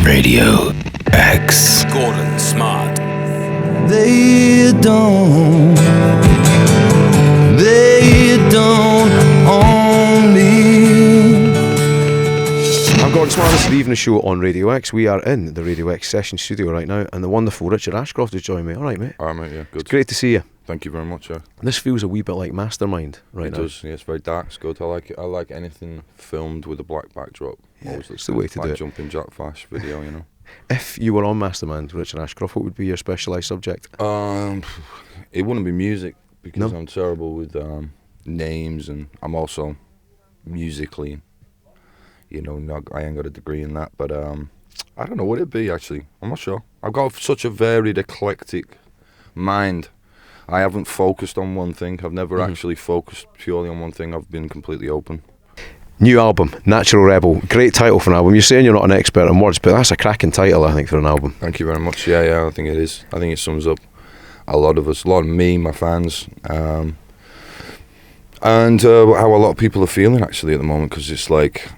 Radio X. Gordon Smart. They don't own me. I'm Gordon Smart. This is the evening show on Radio X. We are in the Radio X session studio right now, and the wonderful Richard Ashcroft is joining me. All right, mate. All right, mate. Yeah, good. It's great to see you. Thank you very much. Yeah. This feels a wee bit like Mastermind right now. It does. Yeah, it's very dark. It's good. I like it. I like anything filmed with a black backdrop. Yeah, Always it's the way to like do it. Jumping Jack Flash video, you know. If you were on Mastermind, Richard Ashcroft, what would be your specialised subject? It wouldn't be music because No? I'm terrible with names, and I'm also musically, I ain't got a degree in that. But I don't know what it'd be actually. I'm not sure. I've got such a varied, eclectic mind. I haven't focused on one thing. I've never actually focused purely on one thing. I've been completely open. New album, Natural Rebel. Great title for an album. You're saying you're not an expert in words, but that's a cracking title, I think, for an album. Thank you very much. Yeah, I think it is. I think it sums up a lot of us, a lot of me, my fans, and how a lot of people are feeling actually at the moment, because it's like,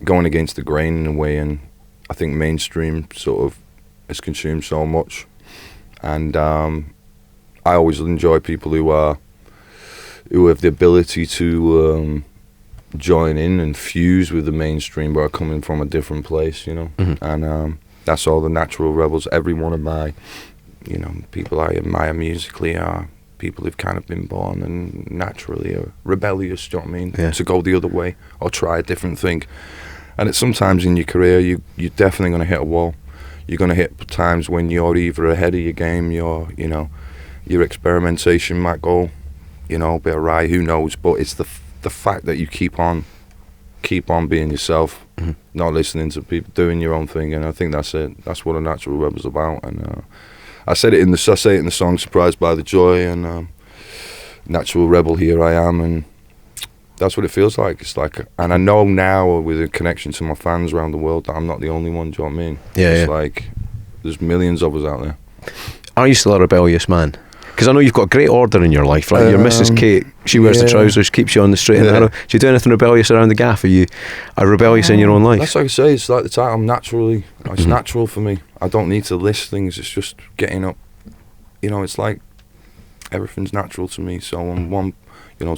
going against the grain in a way, and I think mainstream sort of has consumed so much, and I always enjoy people who have the ability to join in and fuse with the mainstream, but are coming from a different place, and that's all the Natural Rebels. Every one of my, people I admire musically are people who've kind of been born and naturally are rebellious, do you know what I mean? Yeah. To go the other way or try a different thing. And it's sometimes in your career, you're definitely going to hit a wall. You're going to hit times when you're either ahead of your game, your experimentation might go, a bit awry, who knows, but it's the fact that you keep on being yourself, not listening to people, doing your own thing, and I think that's it. That's what a Natural Rebel's about. And I say it in the song "Surprised by the Joy," and Natural Rebel, here I am, and that's what it feels like. It's like, and I know now with a connection to my fans around the world that I'm not the only one. Do you know what I mean? Yeah, it's like there's millions of us out there. Are you still a rebellious man? Because I know you've got great order in your life, right? Your Mrs. Kate, she wears the trousers, keeps you on the straight and narrow. Do you do anything rebellious around the gaff? Are you rebellious in your own life? That's like I say, it's like the title, I'm naturally, it's natural for me. I don't need to list things, it's just getting up. It's like everything's natural to me. So on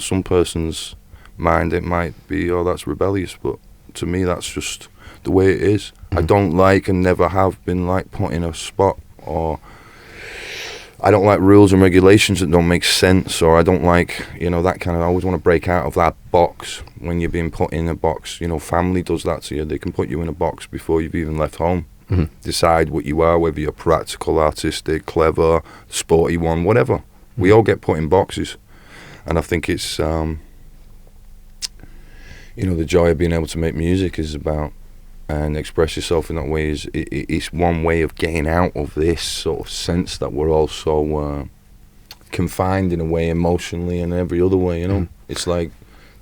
some person's mind it might be, oh, that's rebellious, but to me that's just the way it is. I don't like, and never have been like, put in a spot, or I don't like rules and regulations that don't make sense, or I don't like, that kind of, I always want to break out of that box when you're being put in a box. Family does that to you. They can put you in a box before you've even left home. Decide what you are, whether you're practical, artistic, clever, sporty one, whatever. We all get put in boxes. And I think it's, the joy of being able to make music is about, and express yourself in that way it's one way of getting out of this sort of sense that we're all so confined in a way, emotionally and every other way, It's like,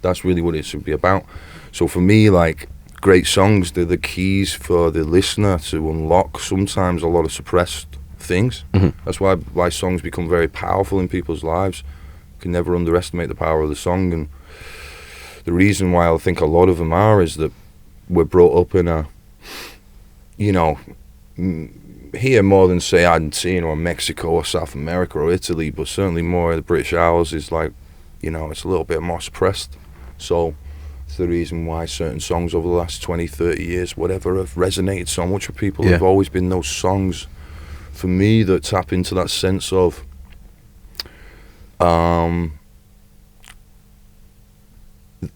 that's really what it should be about. So for me, like, great songs, they're the keys for the listener to unlock sometimes a lot of suppressed things. That's why songs become very powerful in people's lives. You can never underestimate the power of the song, and the reason why I think a lot of them are is that we're brought up in a, here more than say Argentina or Mexico or South America or Italy, but certainly more of the British Isles is like, it's a little bit more suppressed. So it's the reason why certain songs over the last 20, 30 years, whatever, have resonated so much with people. Have always been those songs for me that tap into that sense of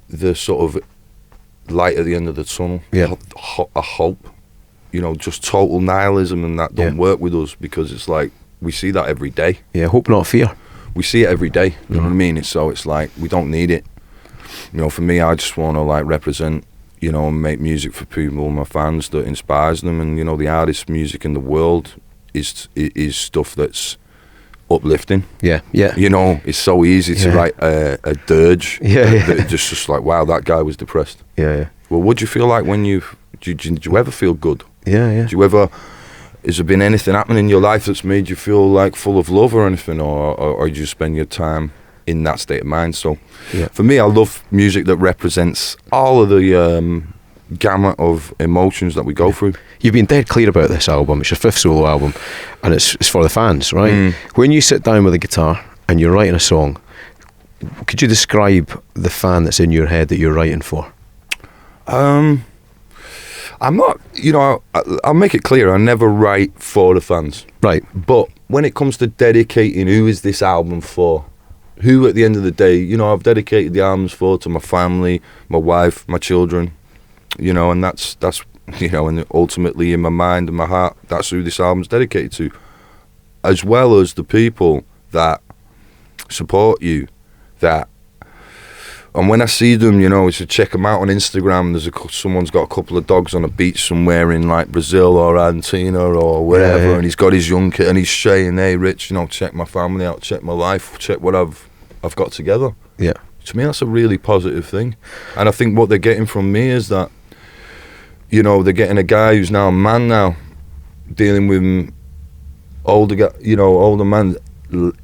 the sort of light at the end of the tunnel, a hope, just total nihilism, and that don't work with us, because it's like we see that every day. Hope not fear. We see it every day, you know what I mean? It's like we don't need it. For me, I just want to like represent, and make music for people, my fans, that inspires them, and the artist music in the world is stuff that's uplifting. It's so easy to write a dirge. That just like, wow, that guy was depressed. Well, what do you feel like when did you ever feel good? Do you ever, has there been anything happening in your life that's made you feel like full of love or anything, or do you spend your time in that state of mind? So for me, I love music that represents all of the gamut of emotions that we go through. You've been dead clear about this album. It's your 5th solo album, and it's for the fans, right? When you sit down with a guitar and you're writing a song, could you describe the fan that's in your head that you're writing for? I'm not, I'll make it clear, I never write for the fans. Right. But when it comes to dedicating who is this album for, who at the end of the day, I've dedicated the albums to my family, my wife, my children, and that's and ultimately in my mind and my heart, that's who this album's dedicated to, as well as the people that support you, and when I see them, I should check them out on Instagram. Someone's got a couple of dogs on a beach somewhere in like Brazil or Argentina or wherever, and he's got his young kid, and he's saying, "Hey, Rich, check my family out, check my life, check what I've got together." Yeah. To me, that's a really positive thing, and I think what they're getting from me is that, they're getting a guy who's now a man now, dealing with older man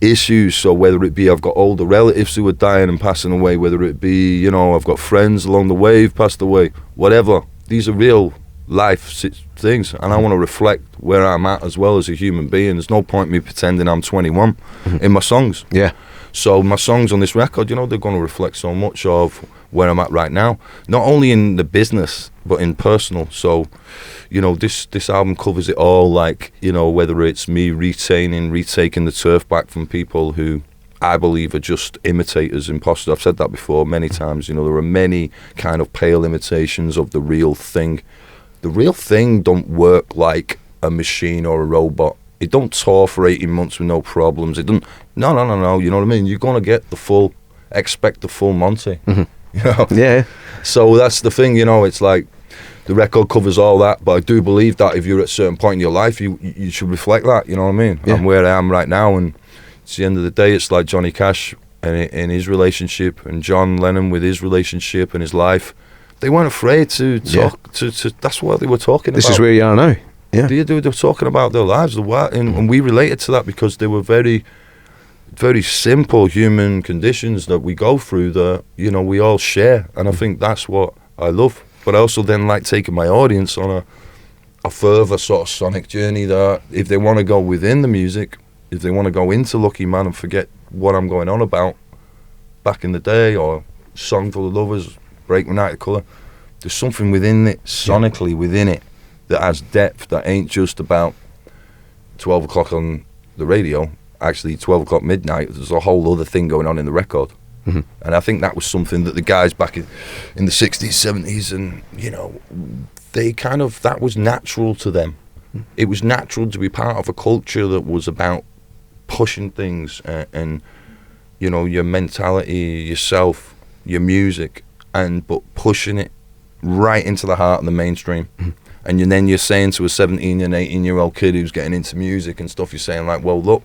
issues. So whether it be I've got older relatives who are dying and passing away, whether it be I've got friends along the way who've passed away, whatever, these are real life things, and I want to reflect where I'm at as well as a human being. There's no point me pretending I'm 21 in my songs. Yeah. So my songs on this record, they're going to reflect so much of where I'm at right now, not only in the business but in personal. So this album covers it all, like, whether it's me retaking the turf back from people who I believe are just imitators, imposters. I've said that before many times. There are many kind of pale imitations of the real thing. The real thing don't work like a machine or a robot. It don't tour for 18 months with no problems. It don't. No. You know what I mean? You're gonna get expect the full Monty. Yeah. So that's the thing. It's like, the record covers all that, but I do believe that if you're at a certain point in your life, you should reflect that, you know what I mean? Yeah. I'm where I am right now, and it's the end of the day, it's like Johnny Cash and his relationship, and John Lennon with his relationship and his life. They weren't afraid to talk, to that's what they were talking about. This is where you are now. Yeah. They were talking about their lives, and we related to that because they were very, very simple human conditions that we go through that, we all share, and I think that's what I love. But I also then like taking my audience on a further sort of sonic journey that if they want to go within the music, if they want to go into Lucky Man and forget what I'm going on about back in the day, or Song for the Lovers, Break Me Night of Colour, there's something within it, sonically within it, that has depth, that ain't just about 12 o'clock on the radio. Actually, 12 o'clock midnight, there's a whole other thing going on in the record. Mm-hmm. And I think that was something that the guys back in the 60s, 70s, and they that was natural to them. It was natural to be part of a culture that was about pushing things and your mentality, yourself, your music, but pushing it right into the heart of the mainstream. Mm-hmm. And then you're saying to a 17 and 18-year-old kid who's getting into music and stuff, you're saying like, well, look,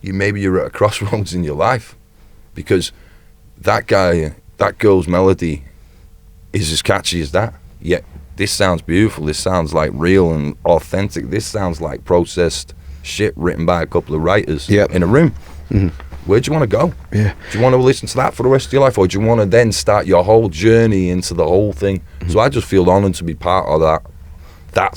maybe you're at a crossroads in your life, because that girl's melody is as catchy as that. Yet this sounds beautiful. This sounds like real and authentic. This sounds like processed shit written by a couple of writers in a room. Mm-hmm. Where do you want to go? Yeah. Do you want to listen to that for the rest of your life, or do you want to then start your whole journey into the whole thing? Mm-hmm. So I just feel honoured to be part of that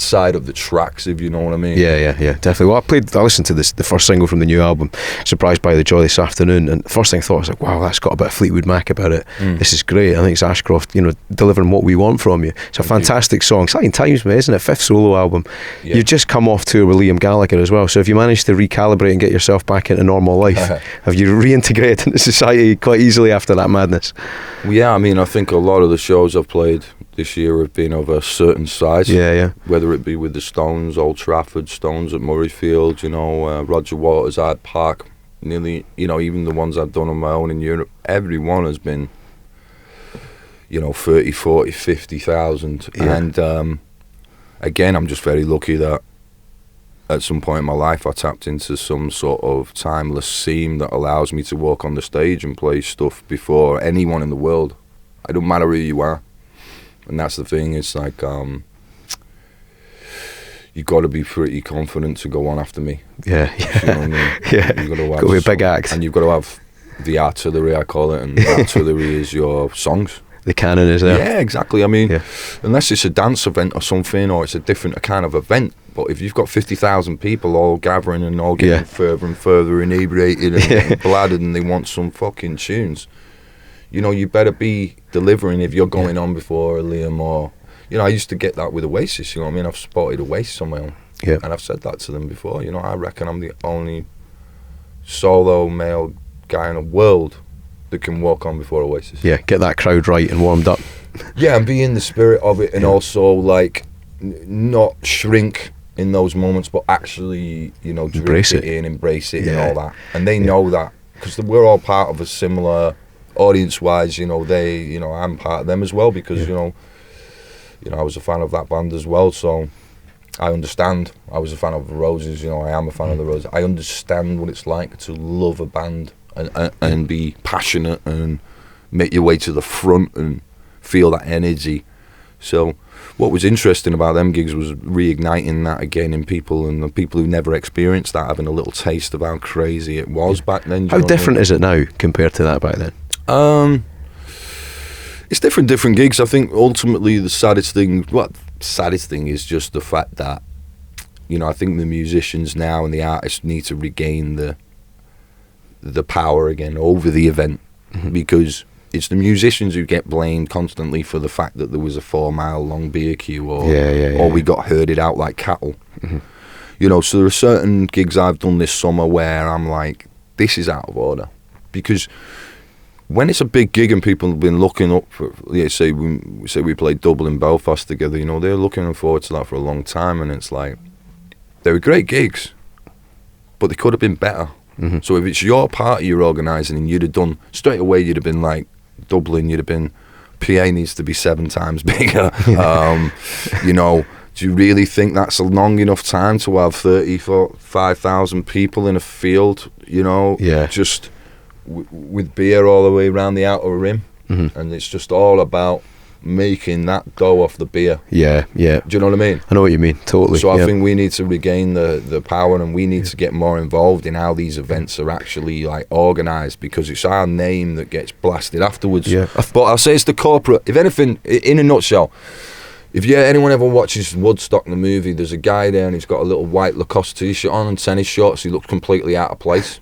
side of the tracks, if you know what I mean. Yeah, definitely. Well, I listened to the first single from the new album, Surprised by the Joy, this afternoon, and the first thing I thought was like, wow, that's got a bit of Fleetwood Mac about it. This is great. I think it's Ashcroft, delivering what we want from you. It's a fantastic song. Exciting times, mate, isn't it? 5th solo album. Yeah. You've just come off tour with Liam Gallagher as well, so have you managed to recalibrate and get yourself back into normal life? Have you reintegrated into society quite easily after that madness? Well, yeah, I think a lot of the shows I've played this year have been of a certain size. Yeah. Whether it be with the Stones, Old Trafford, Stones at Murrayfield, Roger Waters, Hyde Park, nearly, even the ones I've done on my own in Europe, every one has been, 30, 40, 50,000. Yeah. And again, I'm just very lucky that at some point in my life I tapped into some sort of timeless seam that allows me to walk on the stage and play stuff before anyone in the world. It don't matter who you are. And that's the thing, it's like, you've got to be pretty confident to go on after me. Yeah. You know what I mean? Yeah. You've got to be a big act. And you've got to have the artillery, I call it, and the artillery is your songs. the canon is there. Yeah, exactly. I mean, Yeah. unless it's a dance event or something, or it's a different kind of event. But if you've got 50,000 people all gathering and all getting further and further inebriated and bladdered, and they want some fucking tunes, you know, you better be delivering if you're going on before Liam or, you know, I used to get that with Oasis, you know what I mean? I've supported Oasis on my own. Yeah. And I've said that to them before, you know, I reckon I'm the only solo male guy in the world that can walk on before Oasis. Yeah, get that crowd right and warmed up. Yeah, and be in the spirit of it, and also like not shrink in those moments, but actually, you know, drink Embrace it it. in, embrace it, Yeah. and all that. And they know that because we're all part of a similar audience-wise. You know, I'm part of them as well because you know, I was a fan of that band as well, so I understand. I was a fan of the Roses. You know, I am a fan of the Roses. I understand what it's like to love a band and be passionate and make your way to the front and feel that energy. So what was interesting about them gigs was reigniting that again in people, and the people who never experienced that having a little taste of how crazy it was back then. How different is it now compared to that back then? It's different gigs. I think ultimately the saddest thing is just the fact that, you know, I think the musicians now and the artists need to regain the power again over the event, because it's the musicians who get blamed constantly for the fact that there was a 4-mile long beer queue or we got herded out like cattle. You know, so there are certain gigs I've done this summer where I'm like, this is out of order, because when it's a big gig and people have been looking up for, say we played Dublin, Belfast together, you know, they're looking forward to that for a long time, and it's like, they were great gigs, but they could have been better. So if it's your party you're organising and you'd have done, straight away you'd have been like, Dublin, you'd have been, PA needs to be 7 times bigger. You know, do you really think that's a long enough time to have 35,000 people in a field, you know, just with beer all the way around the outer rim? And it's just all about making that dough off the beer. Do you know what I mean? I know what you mean, totally. So I think we need to regain the power, and we need to get more involved in how these events are actually like organised, because it's our name that gets blasted afterwards. But I'll say it's the corporate, if anything, in a nutshell, if anyone ever watches Woodstock, the movie, there's a guy there and he's got a little white Lacoste t-shirt on and tennis shorts. He looks completely out of place.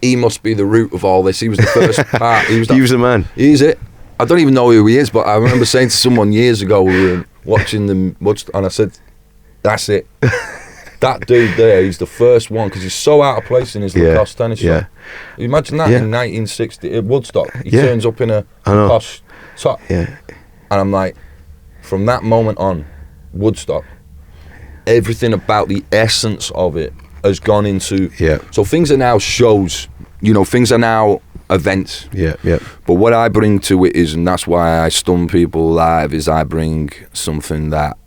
He must be the root of all this. He was the first part. He was the man. He's it. I don't even know who he is, but I remember saying to someone years ago, we were watching the Woodstock, and I said, that's it. That dude there, he's the first one, because he's so out of place in his Lacoste tennis shirt. Imagine that in 1960 at Woodstock. He turns up in a Lacoste top. And I'm like, from that moment on, Woodstock, everything about the essence of it has gone into... So things are now shows, you know, things are now events. But what I bring to it is, and that's why I stun people live, is I bring something that,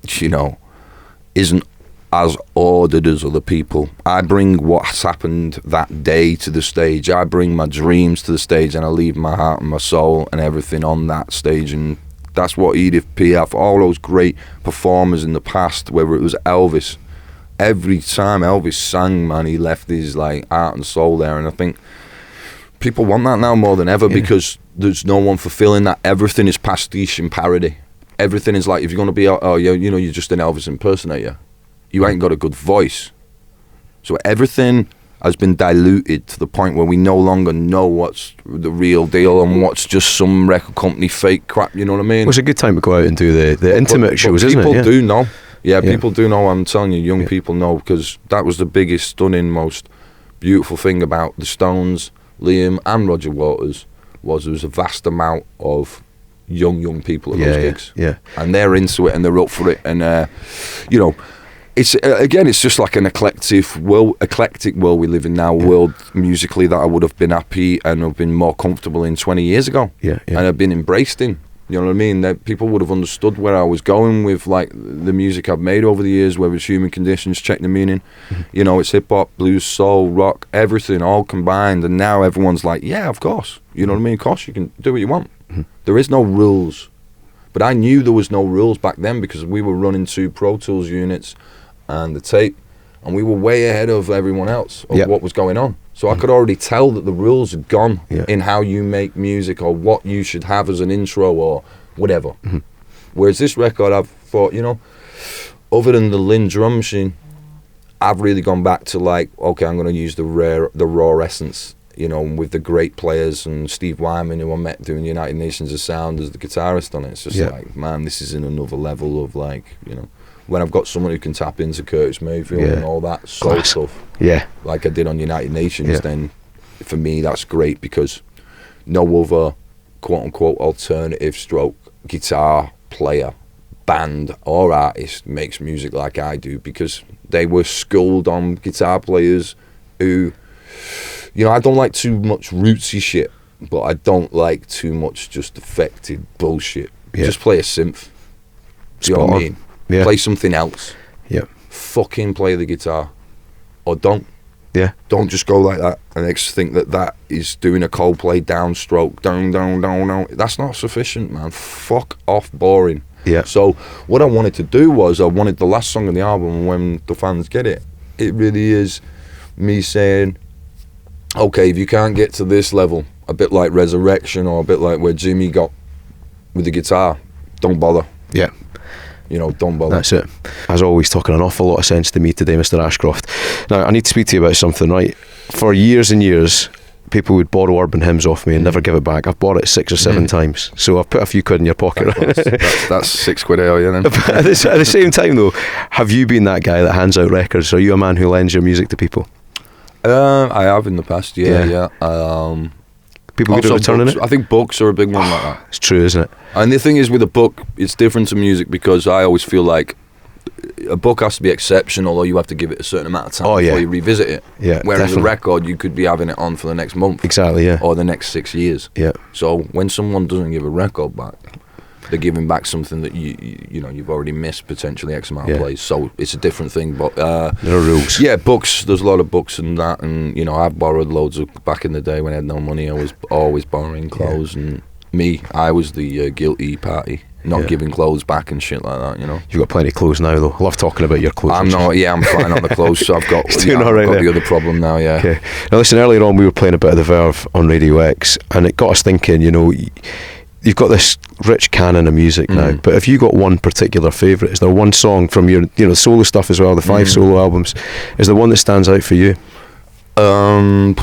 you know, isn't as ordered as other people. I bring what's happened that day to the stage. I bring my dreams to the stage, and I leave my heart and my soul and everything on that stage. And that's what Edith Piaf, all those great performers in the past, whether it was Elvis, every time Elvis sang, man, he left his like heart and soul there. And I think people want that now more than ever, because there's no one fulfilling that. Everything is pastiche and parody. Everything is like, if you're going to be, you know, you're just an Elvis impersonator, you ain't got a good voice. So everything has been diluted to the point where we no longer know what's the real deal and what's just some record company fake crap, you know what I mean? Well, it's a good time to go out and do the intimate shows, isn't it? People do know. People do know, I'm telling you, young people know, because that was the biggest, stunning, most beautiful thing about the Stones, Liam and Roger Waters, was there was a vast amount of young people at those gigs. And they're into it and they're up for it. And, you know, it's again, it's just like an eclectic world we live in now, world musically, that I would have been happy and have been more comfortable in 20 years ago. And I've been embraced in. You know what I mean? That people would have understood where I was going with like the music I've made over the years, whether it's Human Conditions, Check the Meaning, you know, it's hip hop, blues, soul, rock, everything all combined. And now everyone's like, yeah, of course. You know what I mean? Of course, you can do what you want. There is no rules. But I knew there was no rules back then, because we were running 2 Pro Tools units and the tape, and we were way ahead of everyone else of what was going on. So I could already tell that the rules had gone Yeah. in how you make music or what you should have as an intro or whatever. Mm-hmm. Whereas this record, I've thought, you know, other than the Lynn drum machine, I've really gone back to like, okay, I'm going to use the raw essence, you know, with the great players and Steve Wyman, who I met doing United Nations of Sound as the guitarist on it. It's just like, man, this is in another level of like, you know, when I've got someone who can tap into Curtis Mayfield and all that soul stuff, like I did on United Nations, then for me that's great, because no other quote-unquote alternative stroke guitar player, band or artist makes music like I do, because they were schooled on guitar players who, you know, I don't like too much rootsy shit, but I don't like too much just affected bullshit. Just play a synth. Do you know what I mean? Yeah. Play something else. Yeah. Fucking play the guitar. Or don't. Yeah. Don't just go like that and just think that that is doing a Coldplay downstroke. Down, down, down, down. That's not sufficient, man. Fuck off, boring. Yeah. So what I wanted to do was, I wanted the last song on the album, When the Fans Get It, it really is me saying, okay, if you can't get to this level, a bit like Resurrection or a bit like where Jimmy got with the guitar, don't bother. Yeah. You know, don't bother. That's it. As always, talking an awful lot of sense to me today, Mr. Ashcroft. Now, I need to speak to you about something, right? For years and years, people would borrow urban hymns off me and never give it back. I've bought it 6 or 7 times, so I've put a few quid in your pocket. That's £6 out, yeah. Then. But at the same time, though, have you been that guy that hands out records? Are you a man who lends your music to people? I have in the past, yeah. People good at returning books. it? I think books are a big one like that. It's true, isn't it? And the thing is, with a book, it's different to music, because I always feel like a book has to be exceptional, or you have to give it a certain amount of time before you revisit it. Yeah, whereas definitely. a record, you could be having it on for the next month. Exactly, yeah. Or the next 6 years. Yeah. So when someone doesn't give a record back, they're giving back something that you know you've already missed potentially X amount of plays. So it's a different thing. But there are rules. Yeah, books. There's a lot of books and that, and you know I've borrowed loads of back in the day when I had no money. I was always borrowing clothes, and I was the guilty party, not giving clothes back and shit like that. You know. You've got plenty of clothes now, though. I love talking about your clothes. I'm fine on the clothes, so I've got, doing all right I've got there. the other problem now. Yeah. Okay. Now listen, earlier on we were playing a bit of the Verve on Radio X, and it got us thinking. You know, you've got this rich canon of music now, but have you got one particular favourite? Is there one song from your, you know, solo stuff as well, the 5 solo albums? Is there one that stands out for you? Not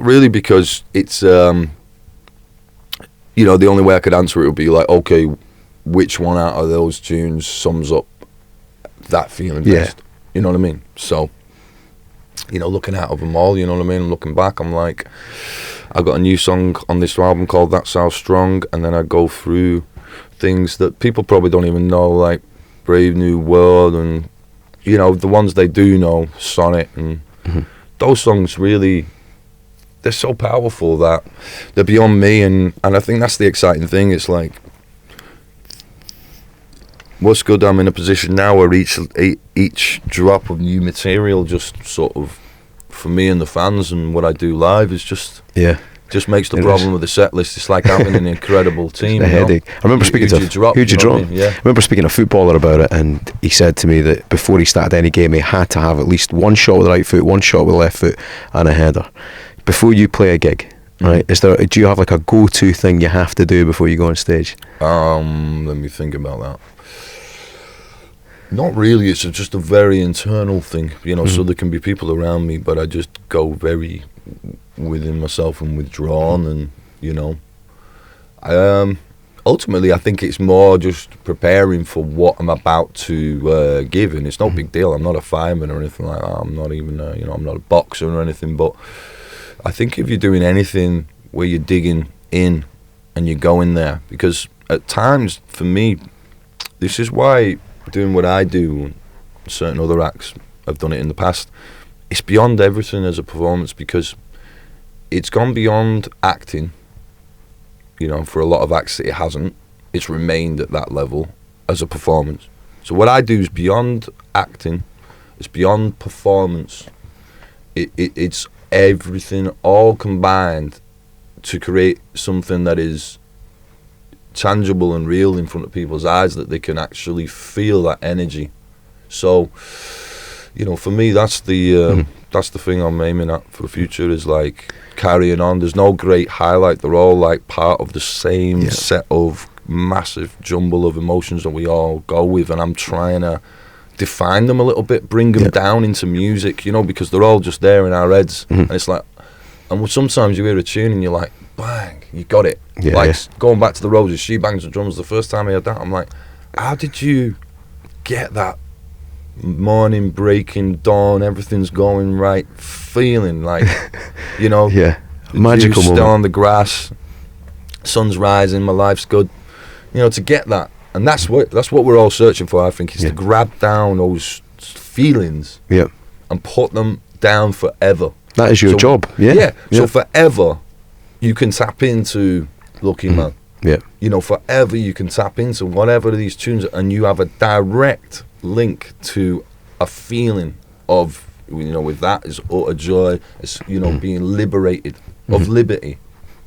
really, because it's you know, the only way I could answer it would be like, okay, which one out of those tunes sums up that feeling best? You know what I mean? So, you know, looking out of them all, you know what I mean? I'm looking back, I'm like, I got a new song on this album called That's How Strong, and then I go through things that people probably don't even know, like Brave New World, and, you know, the ones they do know, Sonnet, and those songs really, they're so powerful that they're beyond me, and I think that's the exciting thing. It's like, what's good, I'm in a position now where each drop of new material just sort of, for me and the fans and what I do live, is just makes the problem with the set list. It's like having an incredible team. It's a headache. I remember speaking to who'd you drop? Yeah. I remember speaking to a footballer about it, and he said to me that before he started any game, he had to have at least one shot with the right foot, one shot with the left foot, and a header. Before you play a gig, right? Do you have like a go-to thing you have to do before you go on stage? Let me think about that. Not really. It's just a very internal thing, you know. So there can be people around me, but I just go very within myself and withdrawn, and you know. Ultimately, I think it's more just preparing for what I'm about to give, and it's no big deal. I'm not a fireman or anything like that. I'm not even, you know, I'm not a boxer or anything. But I think if you're doing anything where you're digging in and you're going there, because at times, for me, this is why doing what I do, and certain other acts have done it in the past, it's beyond everything as a performance, because it's gone beyond acting. You know, for a lot of acts it hasn't. It's remained at that level as a performance. So what I do is beyond acting. It's beyond performance. It's everything all combined to create something that is tangible and real in front of people's eyes, that they can actually feel that energy. So, you know, for me, that's the thing I'm aiming at for the future, is like carrying on. There's no great highlight. They're all like part of the same set of massive jumble of emotions that we all go with, and I'm trying to define them a little bit, bring them down into music, you know, because they're all just there in our heads. And it's like, and sometimes you hear a tune and you're like, bang, you got it. Going back to the Roses, She Bangs the Drums, the first time I heard that, I'm like, how did you get that morning breaking dawn, everything's going right feeling, like, you know, magical moment. Still on the grass, sun's rising, my life's good, you know, to get that. And that's what we're all searching for, I think, is to grab down those feelings and put them down forever. That is your job. So forever you can tap into Lucky Man. You know, forever you can tap into whatever these tunes are, and you have a direct link to a feeling of, you know, with that is utter joy, it's, you know, being liberated, of liberty,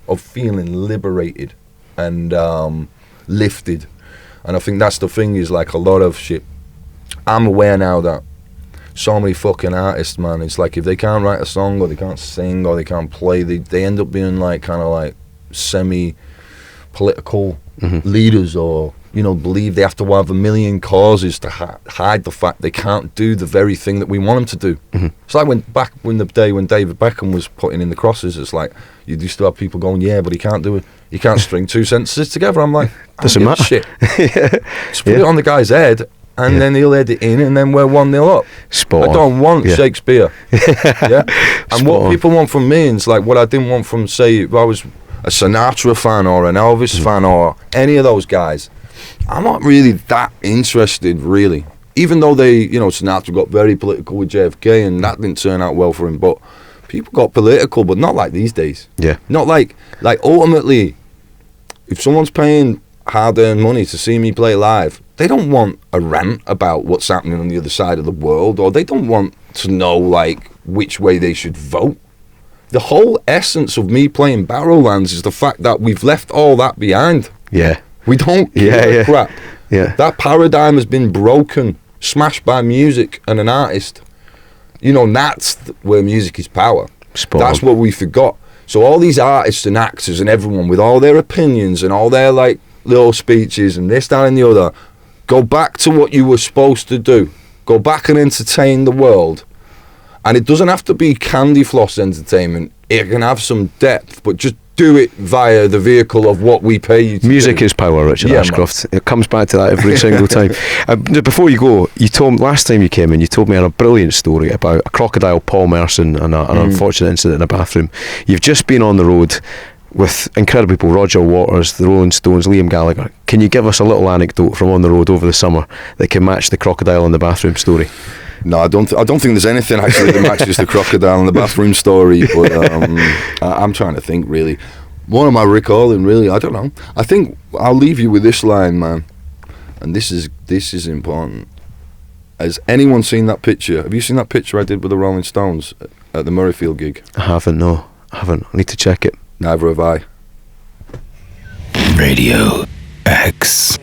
of feeling liberated and lifted. And I think that's the thing, is like a lot of shit, I'm aware now that so many fucking artists, man, it's like if they can't write a song or they can't sing or they can't play, they end up being like kind of like semi-political leaders, or, you know, believe they have to have a million causes to hide the fact they can't do the very thing that we want them to do. It's like when the day when David Beckham was putting in the crosses, it's like you used to have people going, yeah, but he can't do it. He can't string two sentences together. I'm like, doesn't matter. Shit. Just put it on the guy's head, and then he'll edit in, and then we're 1-0 up. Spot I don't want Shakespeare. And what people want from me is like what I didn't want from, say, if I was a Sinatra fan or an Elvis fan or any of those guys. I'm not really that interested, really. Even though they, you know, Sinatra got very political with JFK, and that didn't turn out well for him. But people got political, but not like these days. Not like ultimately, if someone's paying hard-earned money to see me play live, they don't want a rant about what's happening on the other side of the world, or they don't want to know, like, which way they should vote. The whole essence of me playing Barrowlands is the fact that we've left all that behind. We don't give a crap. That paradigm has been broken, smashed by music and an artist. You know, that's where music is power. That's what we forgot. So all these artists and actors and everyone with all their opinions and all their, like, little speeches and this, that and the other, go back to what you were supposed to do. Go back and entertain the world. And it doesn't have to be candy floss entertainment. It can have some depth, but just do it via the vehicle of what we pay you to Music do. is power, Richard Ashcroft. It comes back to that every single time. Before you go, last time you came in, you told me a brilliant story about a crocodile, Paul Merson, and an unfortunate incident in a bathroom. You've just been on the road with incredible people, Roger Waters, the Rolling Stones, Liam Gallagher. Can you give us a little anecdote from on the road over the summer that can match the crocodile in the bathroom story? No, I don't think there's anything actually that matches the crocodile in the bathroom story. But I'm trying to think, really. What am I recalling, really? I don't know. I think I'll leave you with this line, man. And this is important. Has anyone seen that picture? Have you seen that picture I did with the Rolling Stones at the Murrayfield gig? I haven't. No, I haven't. I need to check it. Neither have I. Radio X.